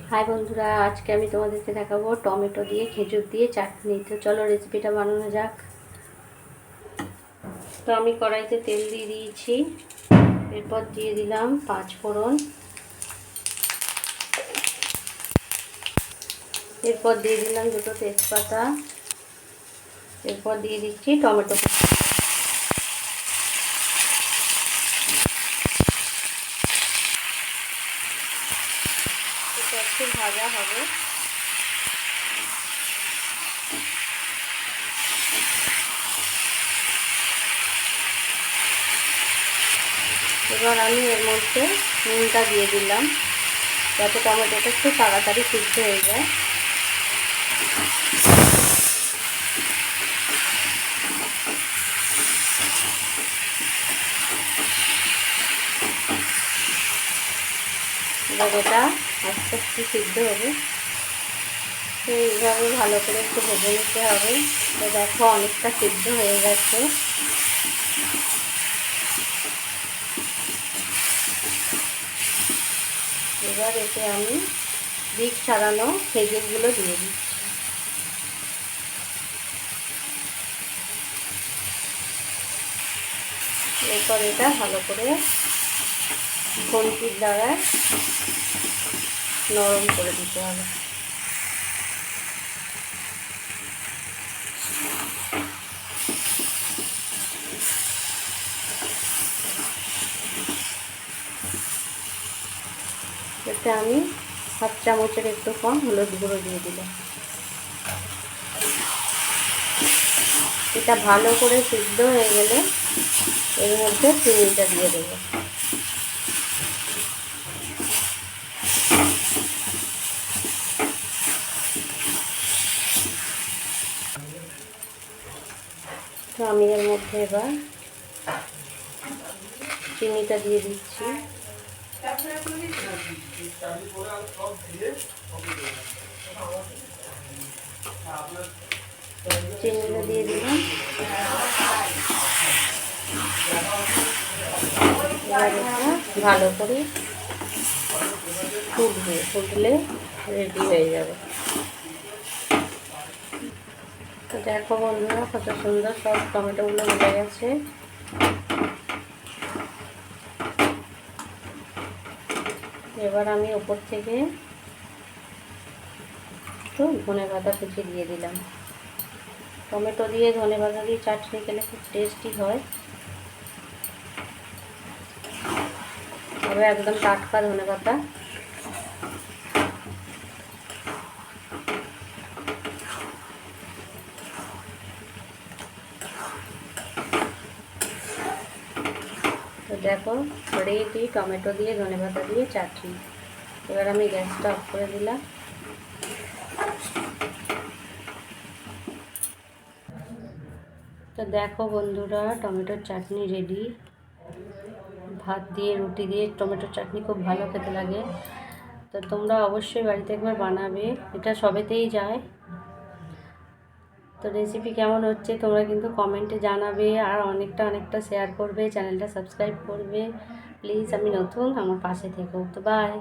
High বন্ধুরা, আজকে আমি তোমাদেরকে দেখাবো টমেটো দিয়ে খেজুর দিয়ে চাটনি। তো চলো রেসিপিটা বানানো যাক। তো আমি কড়াইতে তেল দিয়ে দিয়েছি, এরপর দিয়ে দিলাম 5 ফোড়ন, এরপর দিয়ে দিলাম 2টো তেজপাতা, এরপর দিয়ে দিচ্ছি টমেটো। এটা একটু ভাজা হবে। এবার আমি এর মধ্যে নুনটা দিয়ে দিলাম, যাতে টমেটোটা একটু তাড়াতাড়ি সিদ্ধ হয়ে যায়। এবার এটা আস্তে আস্তে সিদ্ধ হবে। তো এইভাবে ভালো করে একটু ভেজে নিতে হবে। তো দেখো অনেকটা সিদ্ধ হয়ে গেছে। এবার এতে আমি বীজ ছাড়ানো খেজুরগুলো দিয়ে দিচ্ছি। এরপর এটা ভালো করে খুন্তির দ্বারা নরম করে দিতে হবে। এতে আমি 1/2 চামচের একটু কম হলুদ গুঁড়ো দিয়ে দিলাম। এটা ভালো করে সিদ্ধ হয়ে গেলে এর মধ্যে চিনিটা দিয়ে দেবো। তো আমি এর মধ্যে এবার চিনিটা দিয়ে দিচ্ছি। চিনিটা দিয়ে দিলাম। এবার এটা ভালো করে ফুটলে রেডি হয়ে যাবে। তো দেখো বন্ধুরা, কত সুন্দর সব টমেটোগুলো গলে গেছে। এবার আমি ওপর থেকে একটু ধনেপাতা কুচি দিয়ে দিলাম। টমেটো দিয়ে ধনেপাতা দিয়ে চাটনি খেলে খুব টেস্টি হয়। তবে একদম টাটকা ধনেপাতা। তো দেখো রেডি টমেটো দিয়ে ধনেপাতা দিয়ে চাটনি। এবার আমি গ্যাসটা অফ করে দিলাম। তো দেখো বন্ধুরা, টমেটোর চাটনি রেডি। ভাত দিয়ে রুটি দিয়ে টমেটোর চাটনি খুব ভালো খেতে লাগে। তো তোমরা অবশ্যই বাড়িতে একবার বানাবে, এটা সবেতেই যায়। তো রেসিপি কেমন হচ্ছে তোমরা কিন্তু কমেন্টে জানাবে, আর অনেকটা শেয়ার করবে, চ্যানেলটা সাবস্ক্রাইব করবে প্লিজ। আমি নতুন, আমার পাশে থেকো। তো বাই।